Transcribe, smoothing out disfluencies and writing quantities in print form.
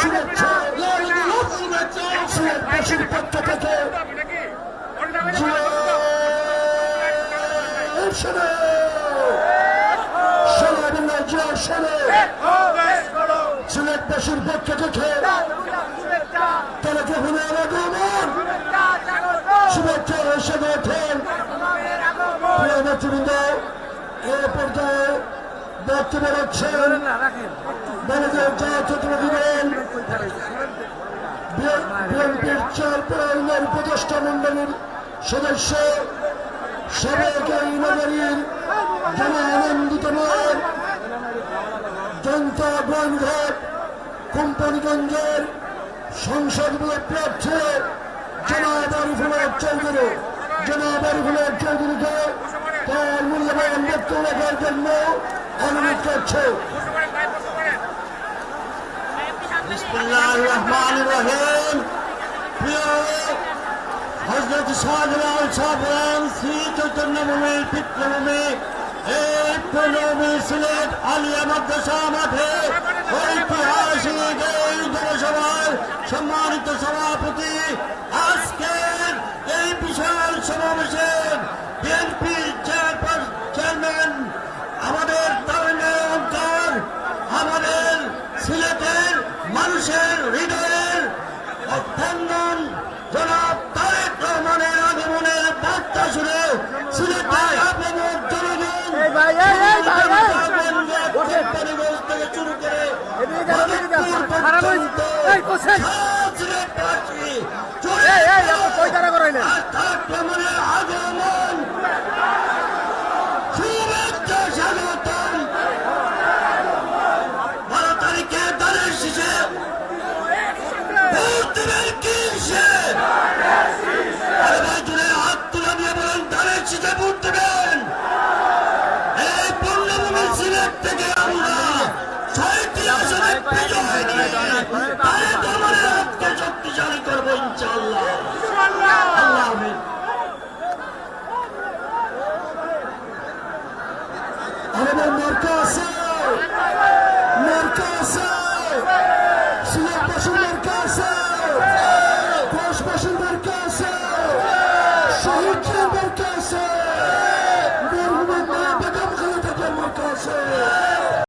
শুভেচ্ছা সিলেটবাসীর পক্ষ থেকে সিলেটবাসীর পক্ষ থেকে তারা যখন শুভেচ্ছা হিসেবে ওঠেন নেতৃবৃন্দ এ পর্যায়ে বক্তব্য রাখছেন বাংলাদেশ জাতীয়তাবাদী দল বিএনপির চেয়ারম্যান উপদেষ্টা মন্ডলীর সদস্য সাবেক এই নগরীর জনানন্দিত জনতা গোয়েনঘাট কোম্পানিগঞ্জের সংসদ প্রার্থী জনাব আরিফুলের চৌধুরীকে তার মূল্যবান বক্তব্য রাখার জন্য অনুরোধ করছে। বিসমিল্লাহির রহমানির রহিম। প্রিয় হযরত শাহজালাল সাহেব শ্রী চৈতন্যভূমির পিতৃভূমি এই পূর্ণভূমি সিলেট আলিয়া মাদ্রাসা মাঠে ঐতিহাসিক এই জনসভার সম্মানিত সভাপতি আজকের এই বিশাল সমাবেশের বিএনপির চেয়ারম্যান আমাদের তারুণ্যের অন্তর আমাদের সিলেটের মানুষের হৃদয়ের অভ্যন্তর জনাব তারেক রহমানের আগমনের বার্তা শুনে সিলেটের আপনাদের জনগণ থেকে শুরু করে আগমন শুভেচ্ছা স্বাগতম। 12 তারিখে দলের শেষে ভোট দেবেন কিসে হাত তুলে দিয়ে বলেন দলের শেষে ভোট দেবেন। এই পূর্ণভূমি সিলেট থেকে আমরা 6টি আসনে বিজয় নিয়ে তারেক রহমানের হাতকে শক্তিশালী করবো ইনশাআল্লাহ। আল্লাহ আমিন। আমাদের মার্কা আছে সিলেট